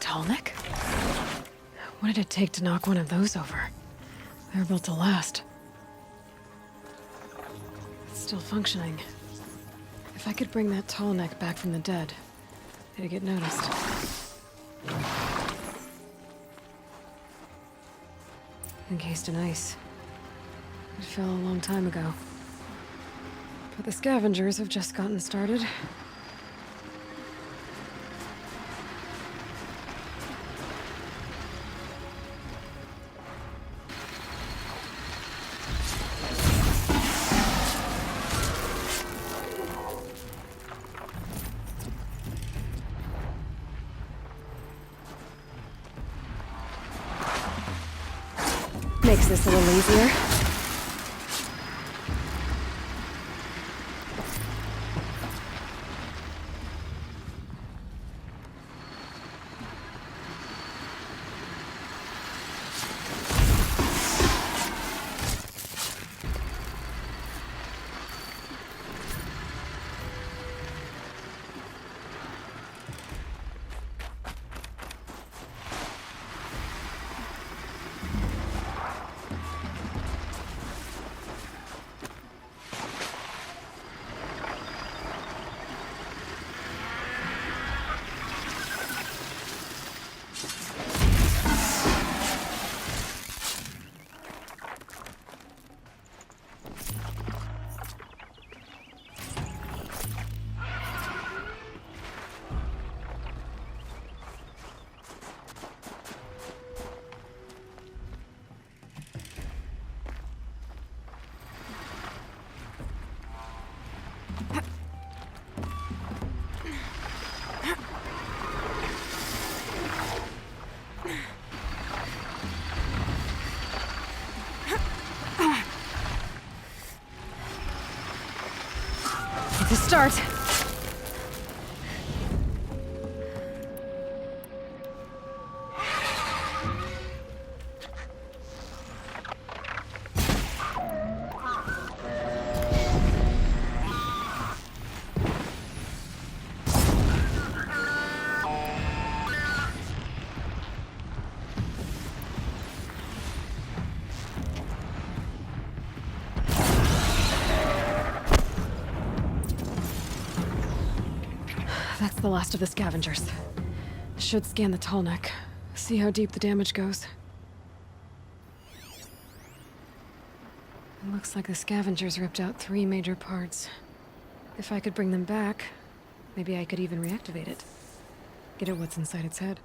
tall neck? What did it take to knock one of those over? They're built to last. It's still functioning. If I could bring that tall neck back from the dead, it'd get noticed. Encased in ice. It fell a long time ago. But the scavengers have just gotten started. Makes this a little easier. To start. That's the last of the scavengers. Should scan the tall neck. See how deep the damage goes. It looks like the scavengers ripped out 3 major parts. If I could bring them back, maybe I could even reactivate it. Get at what's inside its head.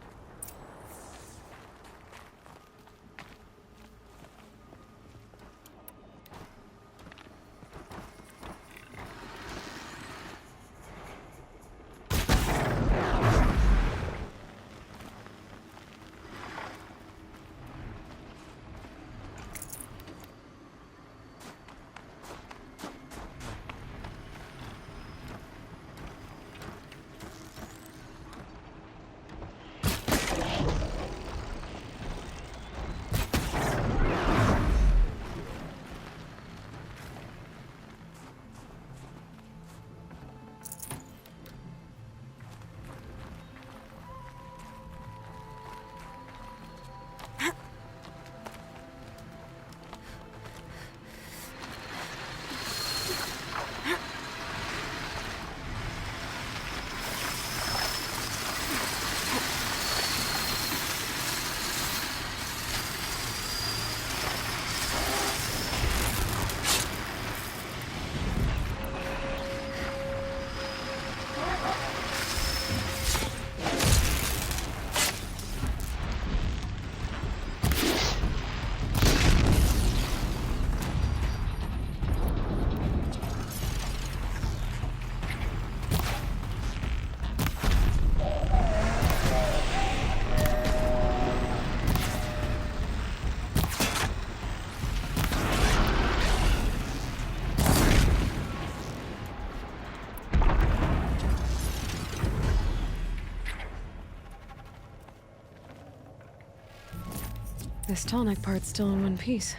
This tall neck part's still in one piece.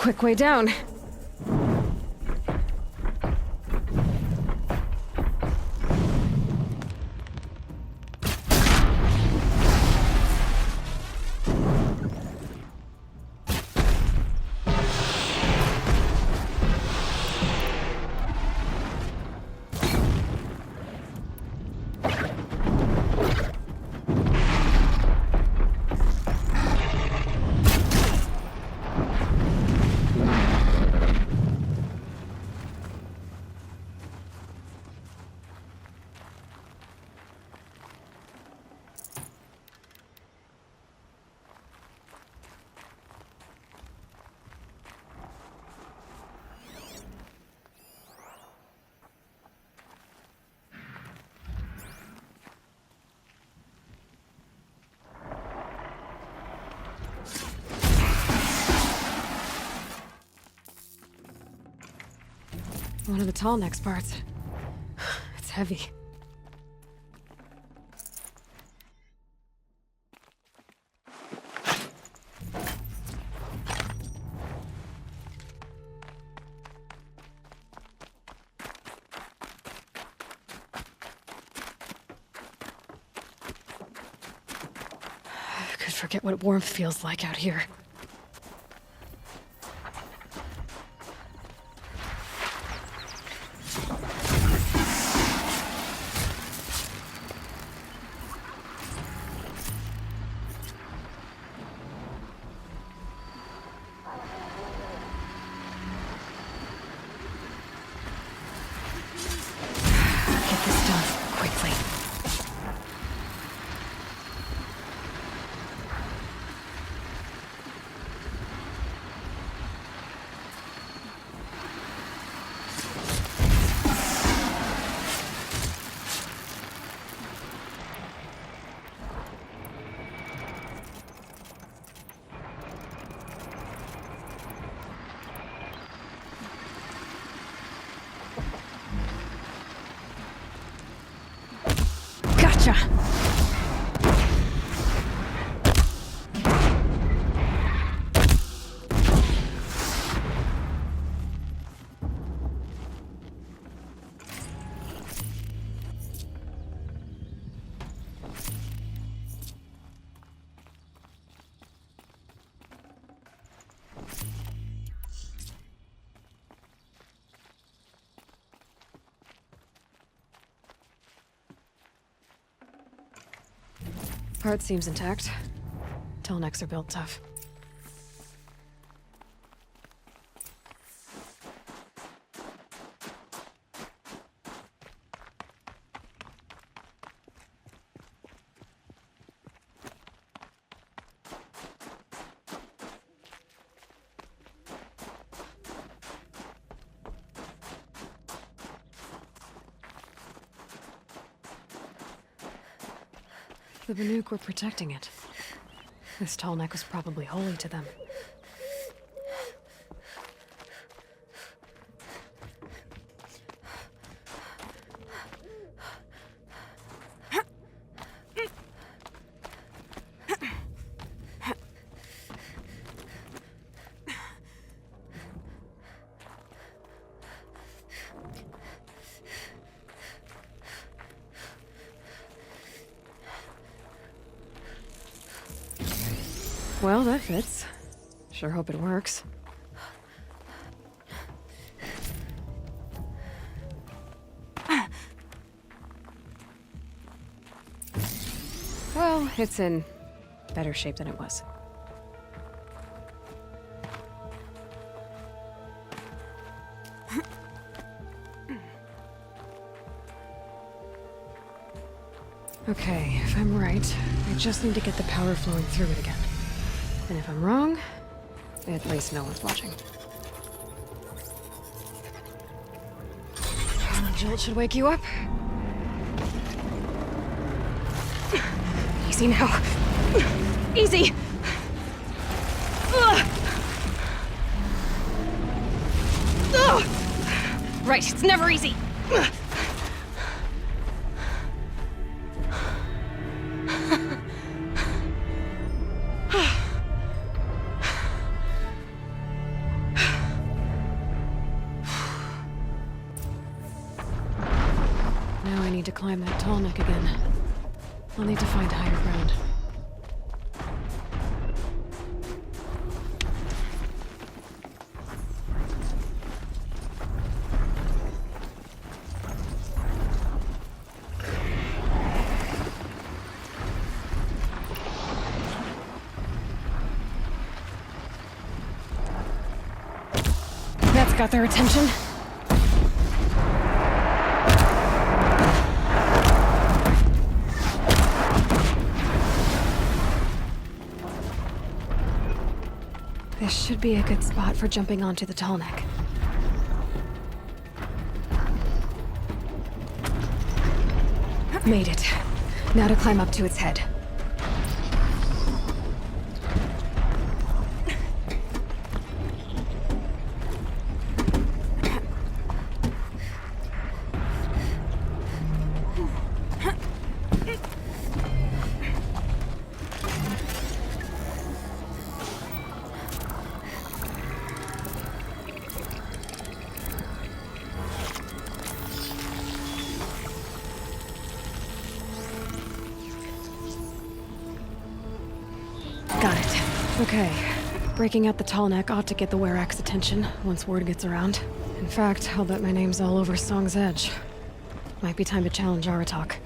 quick way down. One of the tall next parts. It's heavy. I could forget what warmth feels like out here. Get this done quickly. Gotcha! Part seems intact. Tall necks are built tough. The Banuk were protecting it. This tall neck was probably holy to them. Well, that fits. Sure hope it works. Well, it's in better shape than it was. Okay, if I'm right, I just need to get the power flowing through it again. And if I'm wrong, at least no one's watching. The jolt should wake you up. Easy now. Easy! Ugh. Ugh. Right, it's never easy. Ugh. need to climb that tall neck again. I'll need to find higher ground. That's got their attention. This should be a good spot for jumping onto the tall neck. Made it. Now to climb up to its head. Got it. Okay. Breaking out the tall neck ought to get the Werak's attention once word gets around. In fact, I'll bet my name's all over Song's Edge. Might be time to challenge Aratak.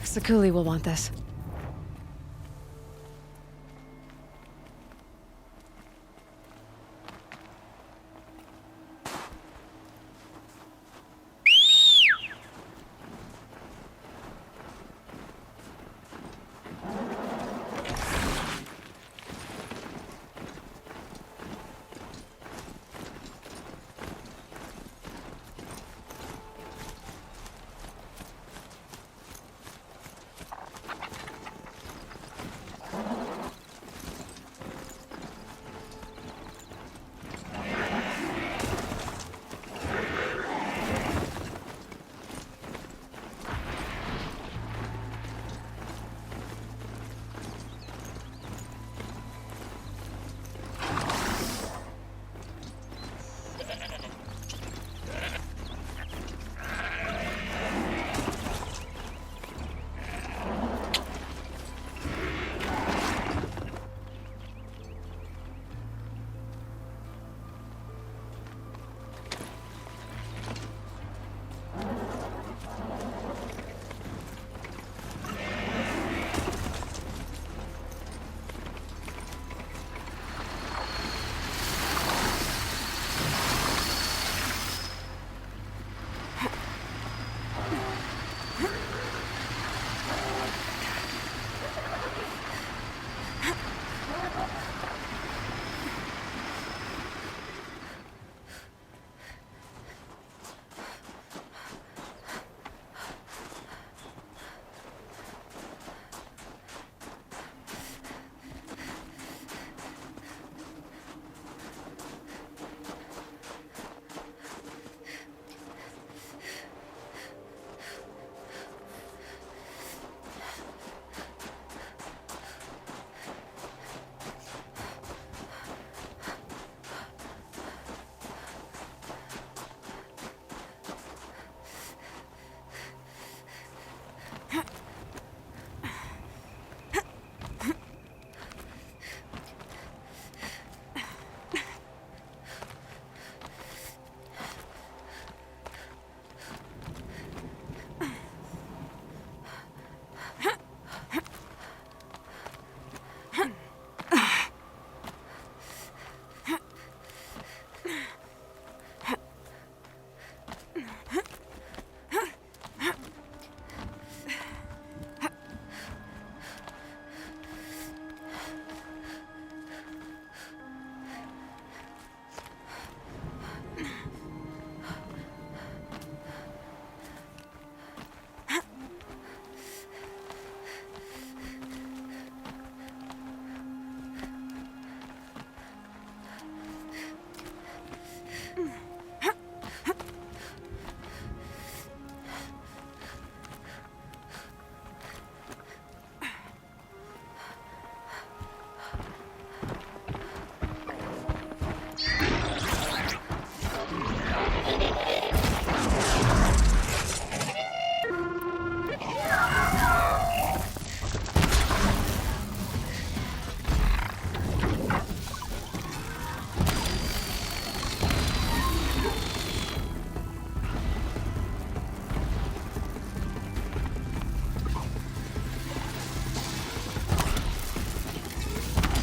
Sakuli will want this.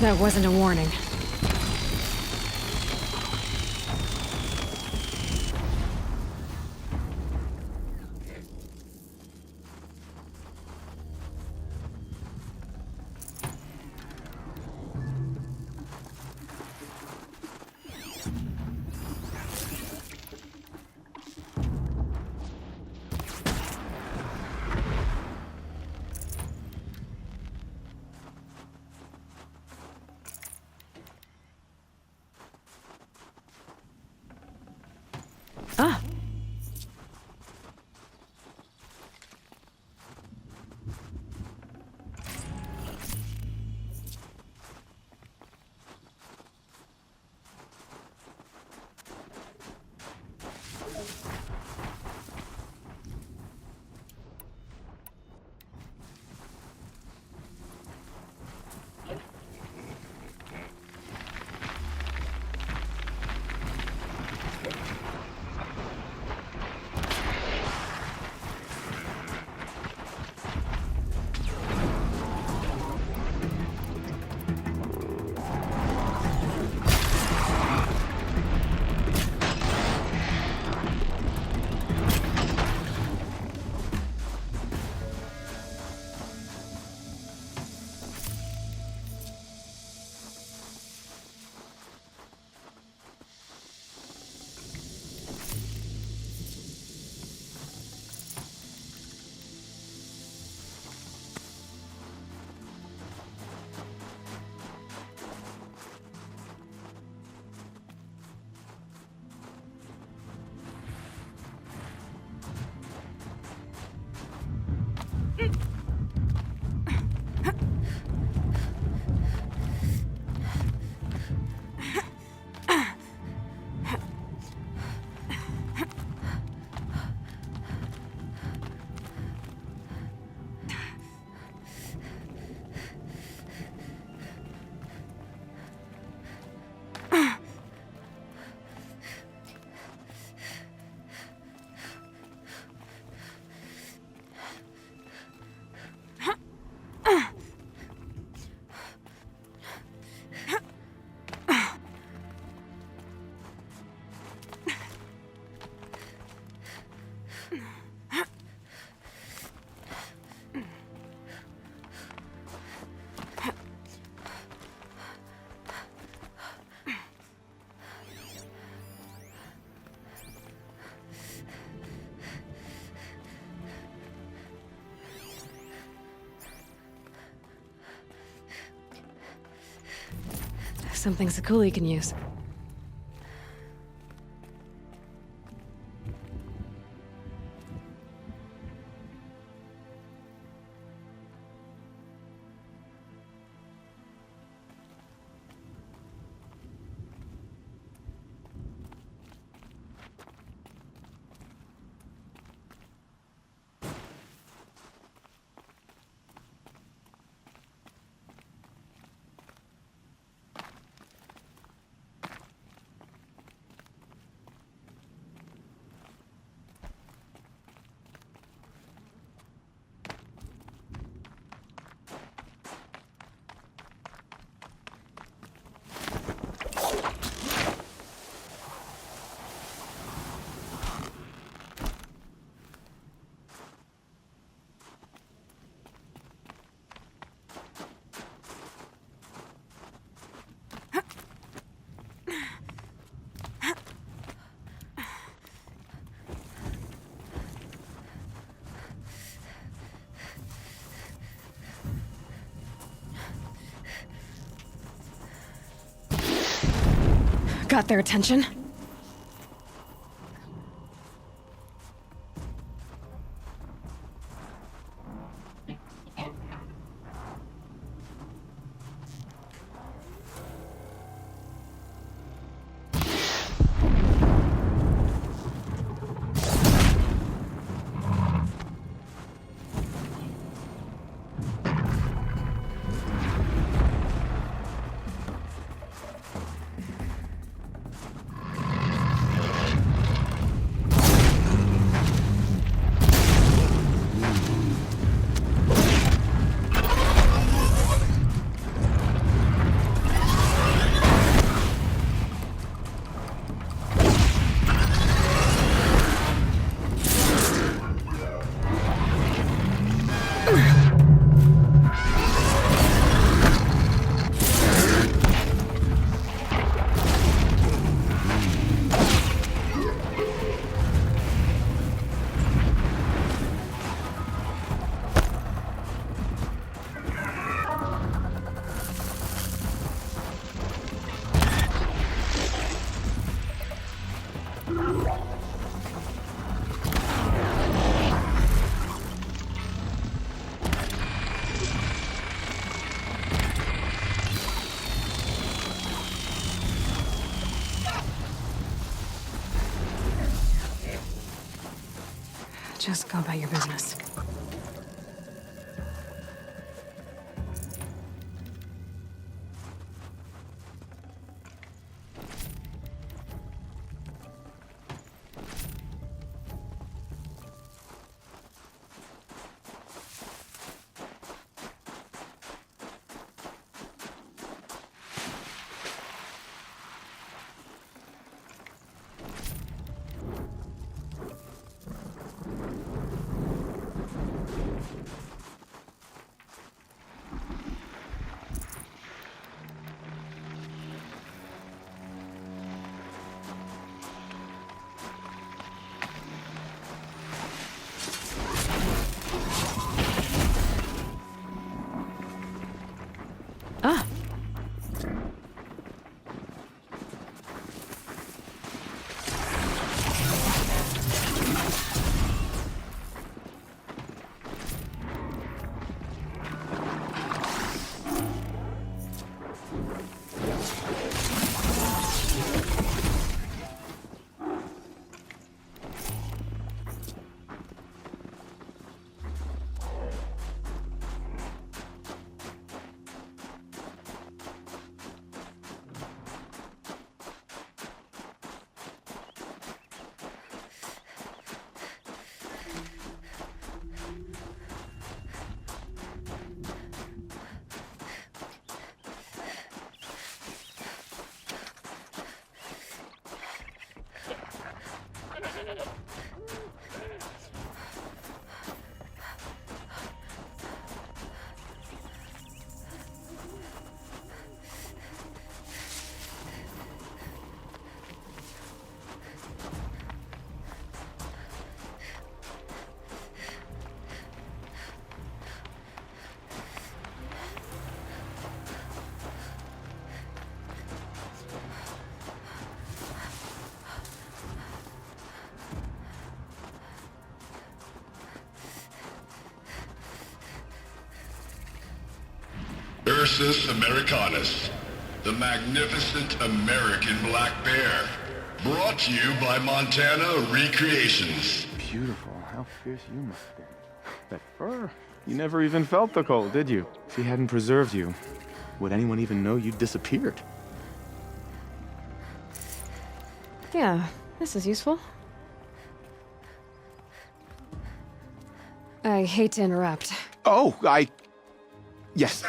That wasn't a warning. Ah! Something Sakuli can use. Got their attention? Just go about your business. Ah! Ursus Americanus, the magnificent American black bear. Brought to you by Montana Recreations. Beautiful. How fierce you must have been. That fur. You never even felt the cold, did you? If he hadn't preserved you, would anyone even know you'd disappeared? Yeah, this is useful. I hate to interrupt. Oh, Yes.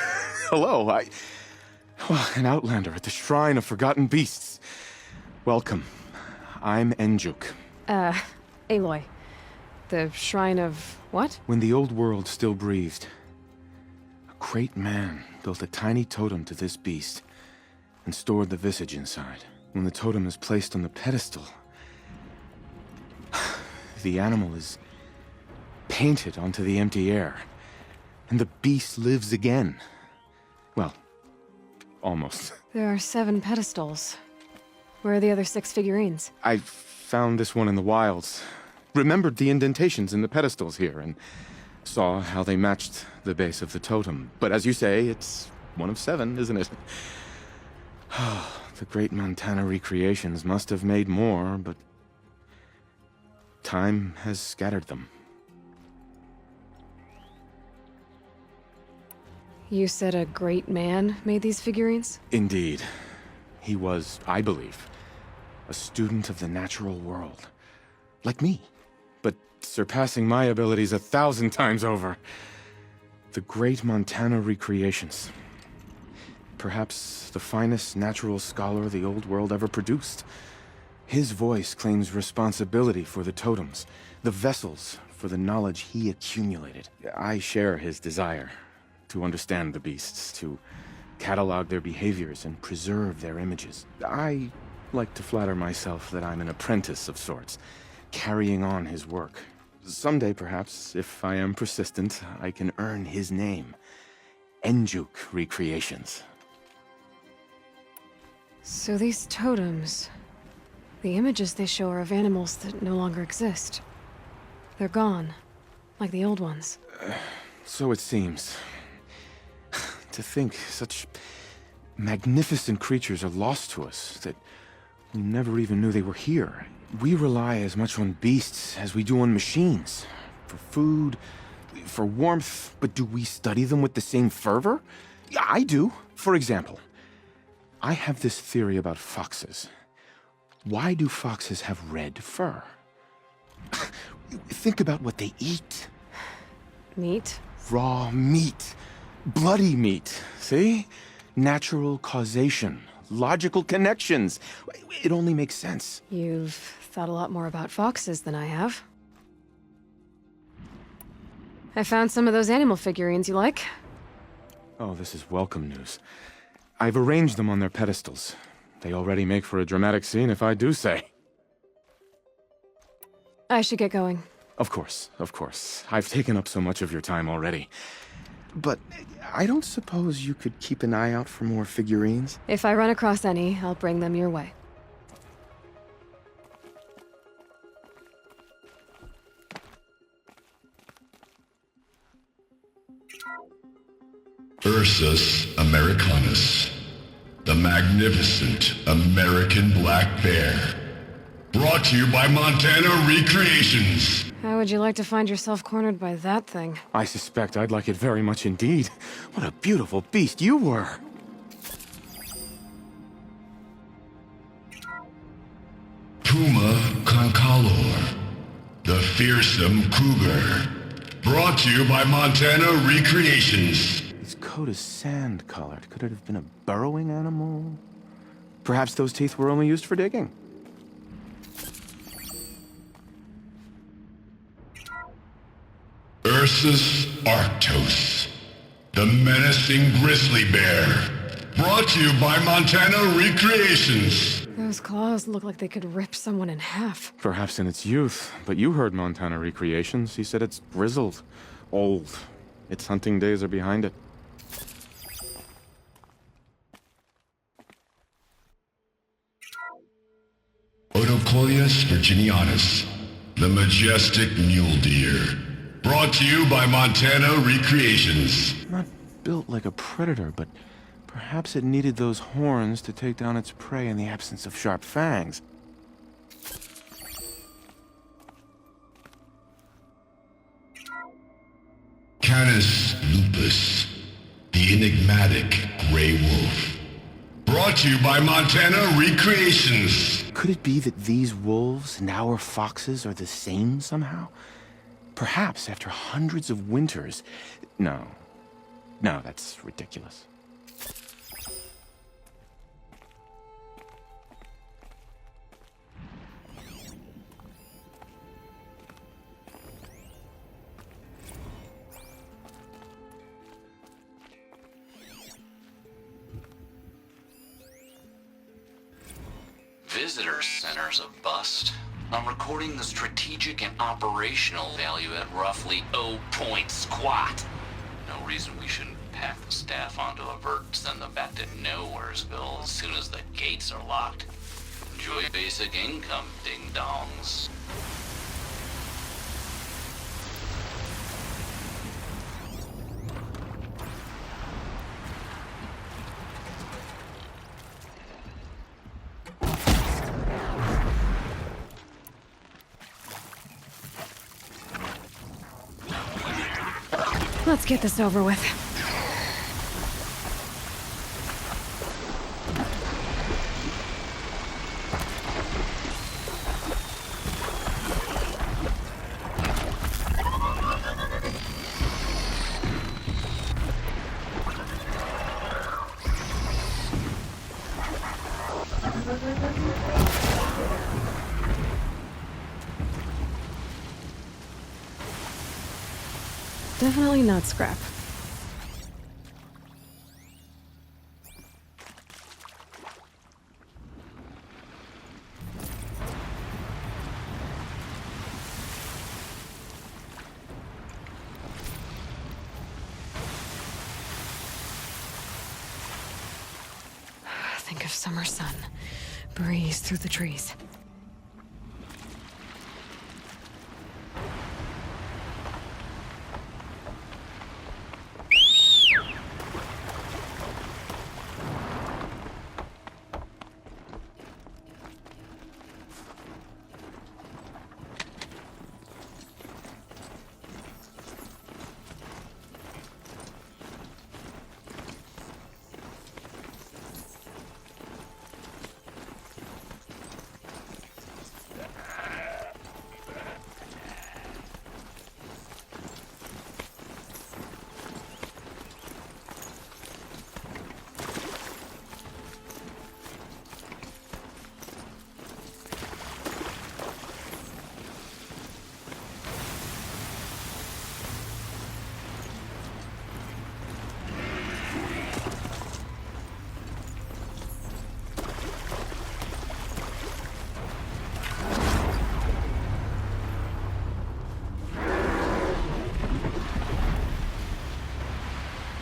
Hello, Well, an outlander at the Shrine of Forgotten Beasts. Welcome. I'm Enjuk. Aloy. The Shrine of what? When the old world still breathed, a great man built a tiny totem to this beast and stored the visage inside. When the totem is placed on the pedestal, the animal is painted onto the empty air, and the beast lives again. Well, almost. There are 7 pedestals. Where are the other 6 figurines? I found this one in the wilds. Remembered the indentations in the pedestals here, and saw how they matched the base of the totem. But as you say, it's one of 7, isn't it? The great Montana Recreations must have made more, but time has scattered them. You said a great man made these figurines? Indeed. He was, I believe, a student of the natural world. Like me, but surpassing my abilities 1,000 times over. The great Montana Recreations. Perhaps the finest natural scholar the old world ever produced. His voice claims responsibility for the totems, the vessels for the knowledge he accumulated. I share his desire to understand the beasts, to catalog their behaviors and preserve their images. I like to flatter myself that I'm an apprentice of sorts, carrying on his work. Someday, perhaps, if I am persistent, I can earn his name. Enjuk Recreations. So these totems... the images they show are of animals that no longer exist. They're gone, like the old ones. So it seems. To think such magnificent creatures are lost to us, that we never even knew they were here. We rely as much on beasts as we do on machines, for food, for warmth, but do we study them with the same fervor? Yeah, I do. For example, I have this theory about foxes. Why do foxes have red fur? Think about what they eat. Meat? Raw meat. Bloody meat. See? Natural causation. Logical connections. It only makes sense. You've thought a lot more about foxes than I have. I found some of those animal figurines you like. Oh, this is welcome news. I've arranged them on their pedestals. They already make for a dramatic scene, if I do say. I should get going. Of course, of course. I've taken up so much of your time already. But I don't suppose you could keep an eye out for more figurines? If I run across any, I'll bring them your way. Ursus Americanus, the magnificent American black bear. Brought to you by Montana Recreations. How would you like to find yourself cornered by that thing? I suspect I'd like it very much indeed. What a beautiful beast you were! Puma Concalor, the fearsome cougar. Brought to you by Montana Recreations. His coat is sand-colored. Could it have been a burrowing animal? Perhaps those teeth were only used for digging. Ursus Arctos, the menacing grizzly bear. Brought to you by Montana Recreations. Those claws look like they could rip someone in half. Perhaps in its youth, but you heard Montana Recreations. He said it's grizzled, old. Its hunting days are behind it. Odocoius virginianus, the majestic mule deer. Brought to you by Montana Recreations. Not built like a predator, but perhaps it needed those horns to take down its prey in the absence of sharp fangs. Canis lupus, the enigmatic gray wolf. Brought to you by Montana Recreations. Could it be that these wolves and our foxes are the same somehow? Perhaps after hundreds of winters... No, that's ridiculous. Visitor center's a bust. I'm recording the strategic and operational value at roughly 0 point squat. No reason we shouldn't pack the staff onto a vert and send them back to Nowheresville as soon as the gates are locked. Enjoy basic income, ding-dongs. Let's get this over with. Definitely not scrap. Think of summer sun, breeze through the trees.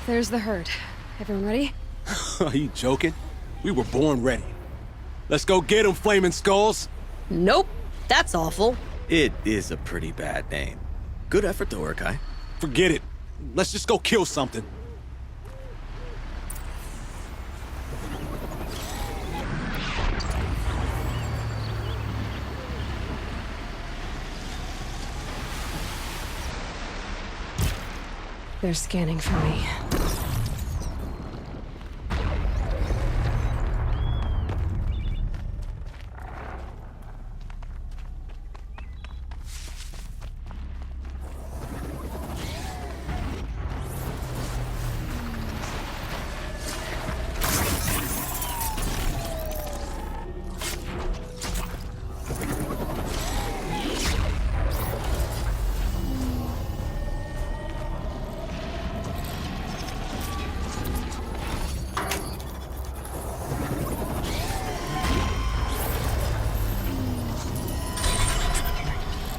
There's the herd. Everyone ready? Are you joking? We were born ready. Let's go get 'em, Flaming Skulls! Nope. That's awful. It is a pretty bad name. Good effort though, Urkai. Forget it. Let's just go kill something. They're scanning for me.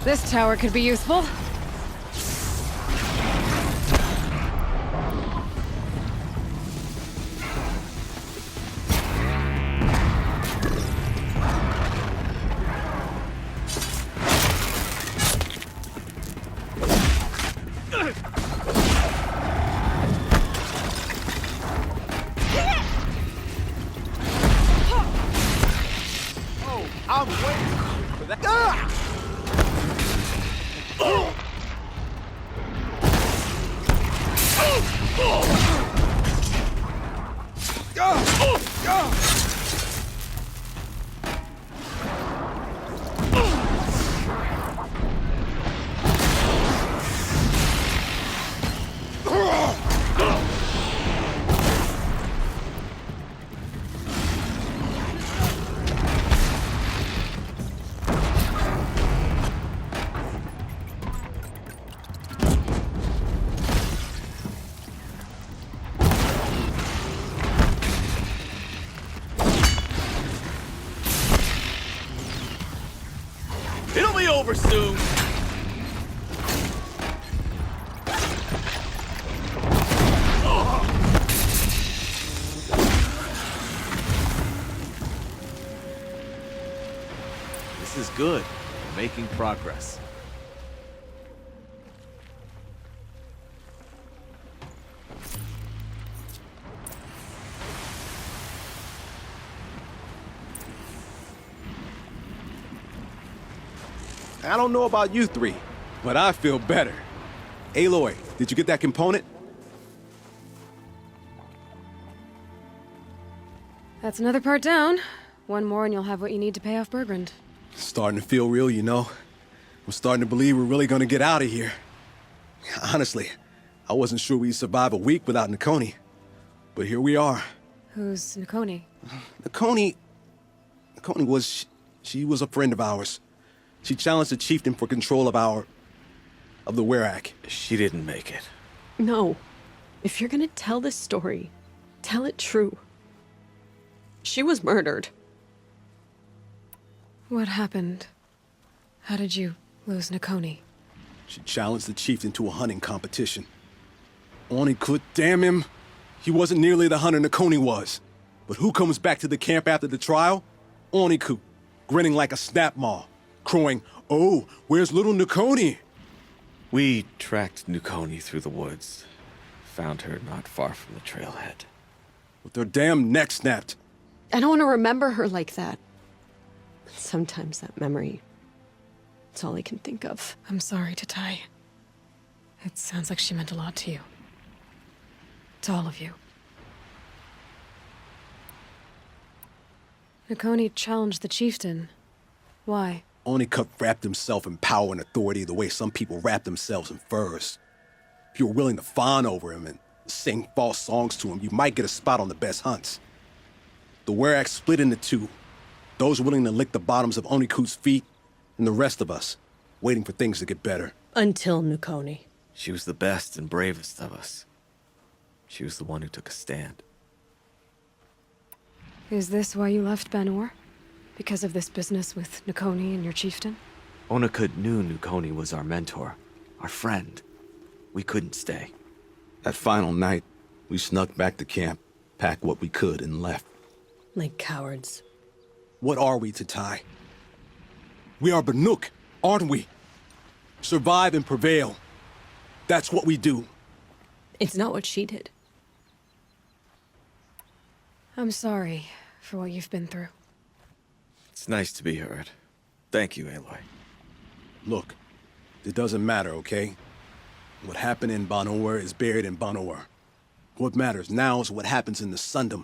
This tower could be useful. I'm waiting for that. Ah! It'll be over soon. This is good. We're making progress. I don't know about you three, but I feel better. Aloy, did you get that component? That's another part down. One more and you'll have what you need to pay off Bergrand. Starting to feel real, you know. I'm starting to believe we're really gonna get out of here. Honestly, I wasn't sure we'd survive a week without Nakoni. But here we are. Who's Nakoni? Nakoni was... she was a friend of ours. She challenged the chieftain for control of the Werak. She didn't make it. No. If you're gonna tell this story, tell it true. She was murdered. What happened? How did you lose Nakoni? She challenged the chieftain to a hunting competition. Onikut, damn him. He wasn't nearly the hunter Nakoni was. But who comes back to the camp after the trial? Onikut, grinning like a snap maw, crowing, "Oh, where's little Nakoni?" We tracked Nakoni through the woods. Found her not far from the trailhead. With her damn neck snapped. I don't want to remember her like that. Sometimes that memory, it's all I can think of. I'm sorry, Tatai. It sounds like she meant a lot to you. To all of you. Nakoni challenged the chieftain. Why? Onikut wrapped himself in power and authority the way some people wrap themselves in furs. If you were willing to fawn over him and sing false songs to him, you might get a spot on the best hunts. The Werak split into two. Those willing to lick the bottoms of Onikut's feet, and the rest of us, waiting for things to get better. Until Nakoni. She was the best and bravest of us. She was the one who took a stand. Is this why you left Banor? Because of this business with Nakoni and your chieftain? Onikut knew Nakoni was our mentor, our friend. We couldn't stay. That final night, We snuck back to camp, packed what we could, and left. Like cowards. What are we, Tatai? We are Banuk, aren't we? Survive and prevail. That's what we do. It's not what she did. I'm sorry for what you've been through. It's nice to be heard. Thank you, Aloy. Look, it doesn't matter, okay? What happened in Banor is buried in Banor. What matters now is what happens in the Sundom.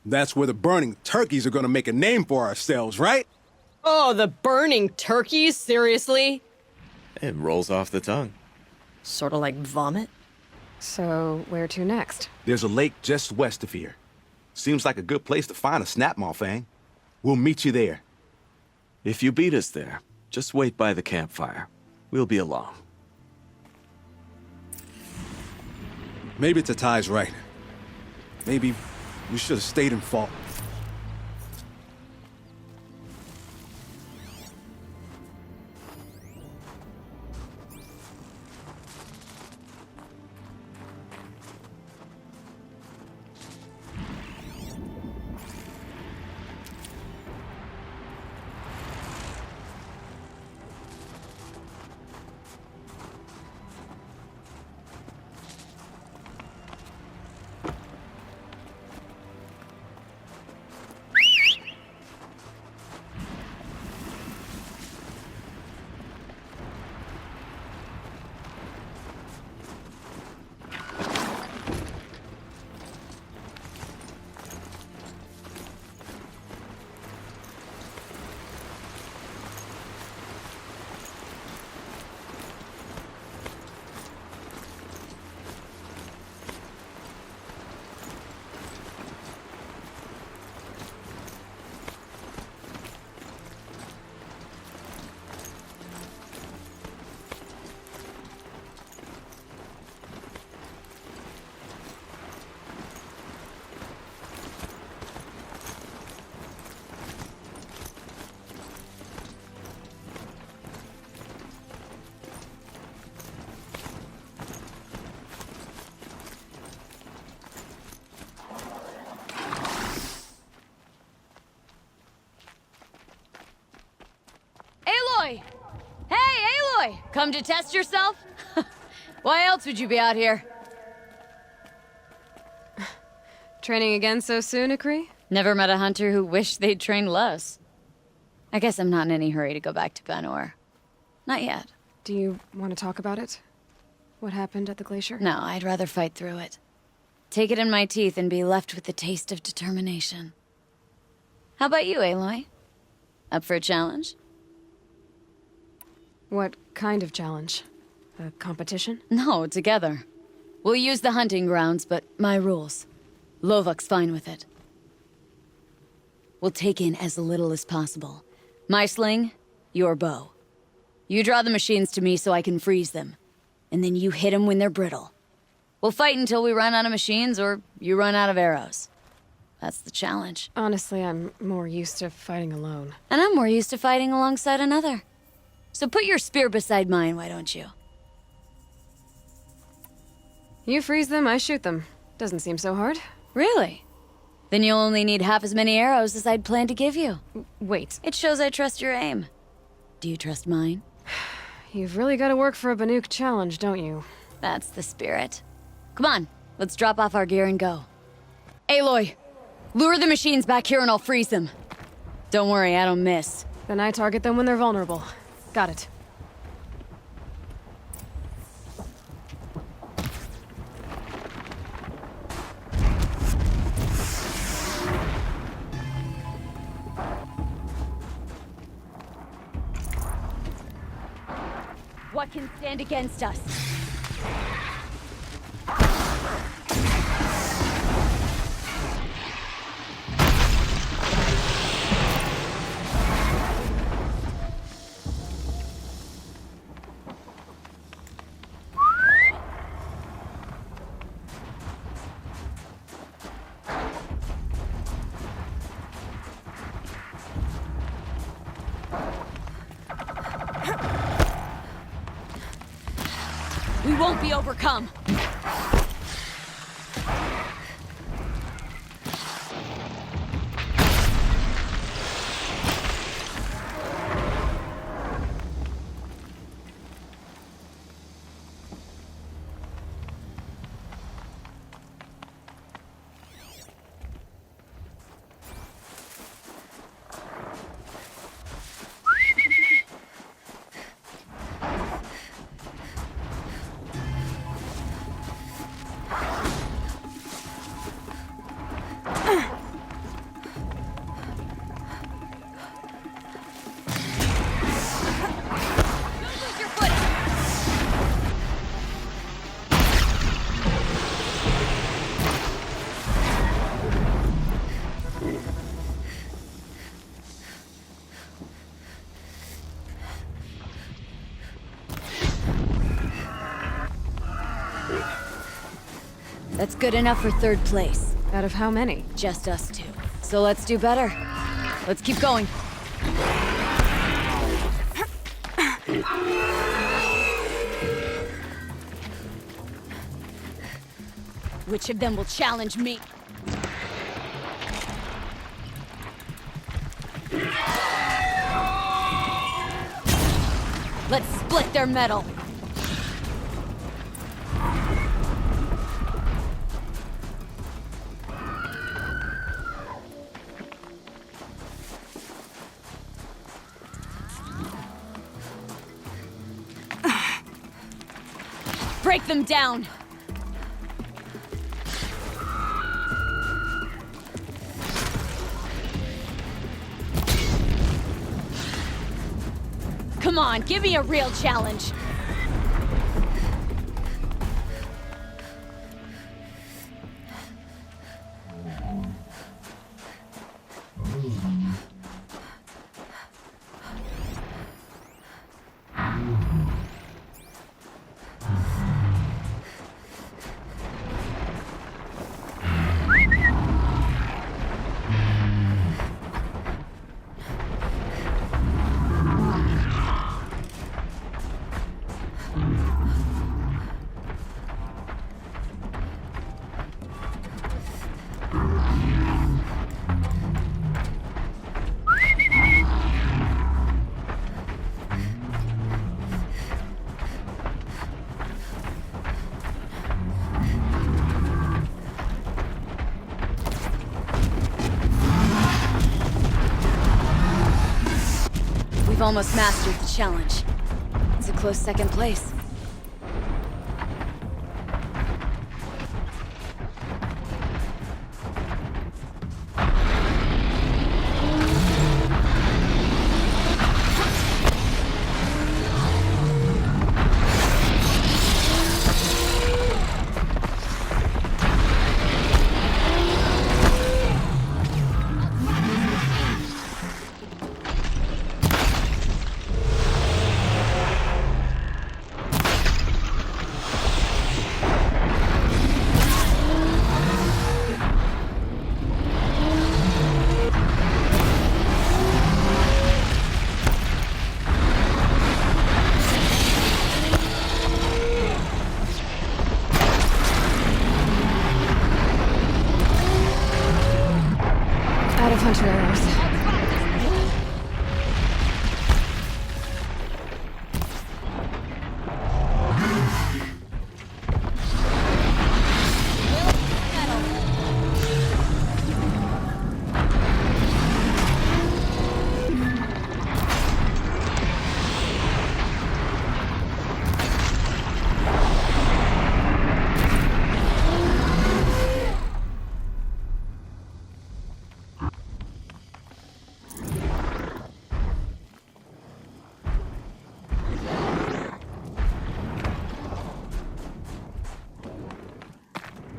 That's where the burning turkeys are gonna make a name for ourselves, right? Oh, the burning turkeys? Seriously? It rolls off the tongue. Sort of like vomit? So, where to next? There's a lake just west of here. Seems like a good place to find a snapmaw fang. We'll meet you there. If you beat us there, just wait by the campfire. We'll be along. Maybe Tatai's right. Maybe we should have stayed and fought. Aloy! Hey, Aloy! Come to test yourself? Why else would you be out here? Training again so soon, Akri? Never met a hunter who wished they'd trained less. I guess I'm not in any hurry to go back to Banor. Not yet. Do you want to talk about it? What happened at the glacier? No, I'd rather fight through it. Take it in my teeth and be left with the taste of determination. How about you, Aloy? Up for a challenge? What kind of challenge? A competition? No, together. We'll use the hunting grounds, but my rules. Lovok's fine with it. We'll take in as little as possible. My sling, your bow. You draw the machines to me so I can freeze them. And then you hit them when they're brittle. We'll fight until we run out of machines or you run out of arrows. That's the challenge. Honestly, I'm more used to fighting alone. And I'm more used to fighting alongside another. So put your spear beside mine, why don't you? You freeze them, I shoot them. Doesn't seem so hard. Really? Then you'll only need half as many arrows as I'd planned to give you. Wait, It shows I trust your aim. Do you trust mine? you've really got to work for a Banuk challenge, don't you? That's the spirit. Come on, let's drop off our gear and go. Aloy, lure the machines back here and I'll freeze them. Don't worry, I don't miss. Then I target them when they're vulnerable. Got it. What can stand against us? We won't be overcome. That's good enough for third place. Out of how many? Just us two. So let's do better. Let's keep going. Which of them will challenge me? Let's split their metal. Break them down. Come on, give me a real challenge. We've almost mastered the challenge. It's a close second place. Out of hunter arrows.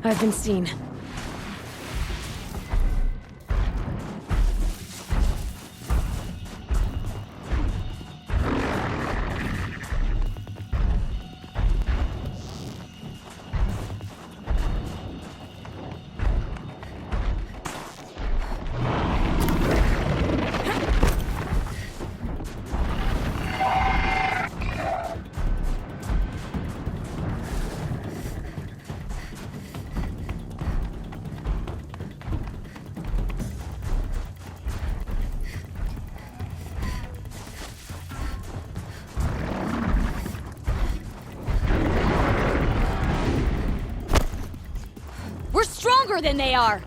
I've been seen. We're stronger than they are!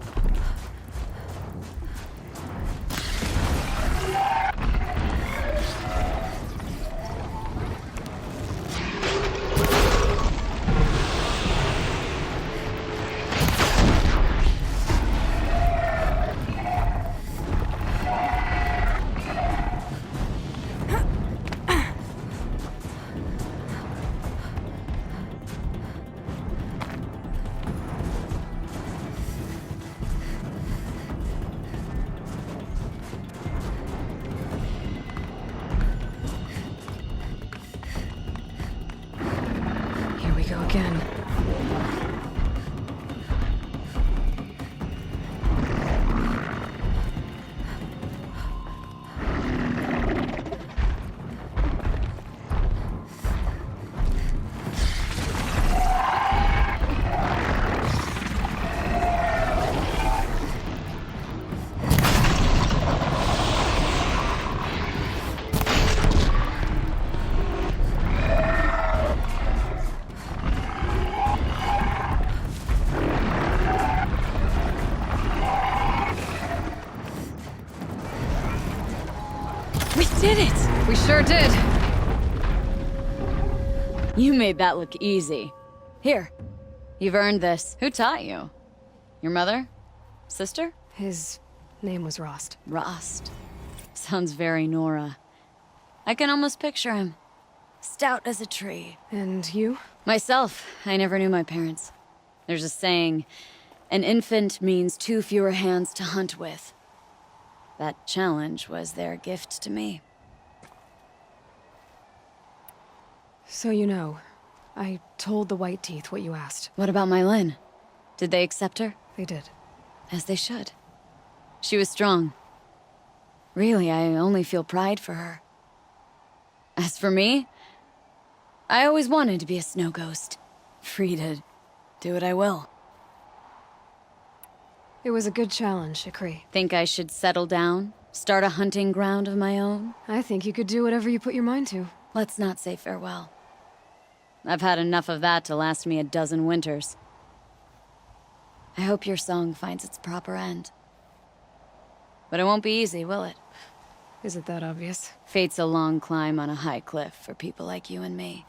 Here we go again. Sure did. You made that look easy. Here, you've earned this. Who taught you? Your mother? Sister? His name was Rost. Rost. Sounds very Nora. I can almost picture him. Stout as a tree. And you? Myself, I never knew my parents. There's a saying, an infant means 2 fewer hands to hunt with. That challenge was their gift to me. So you know, I told the White Teeth what you asked. What about my Lynn? Did they accept her? They did. As they should. She was strong. Really, I only feel pride for her. As for me, I always wanted to be a snow ghost. Free to do what I will. It was a good challenge, Ikri. Think I should settle down? Start a hunting ground of my own? I think you could do whatever you put your mind to. Let's not say farewell. I've had enough of that to last me a dozen winters. I hope your song finds its proper end. But it won't be easy, will it? Is it that obvious? Fate's a long climb on a high cliff for people like you and me.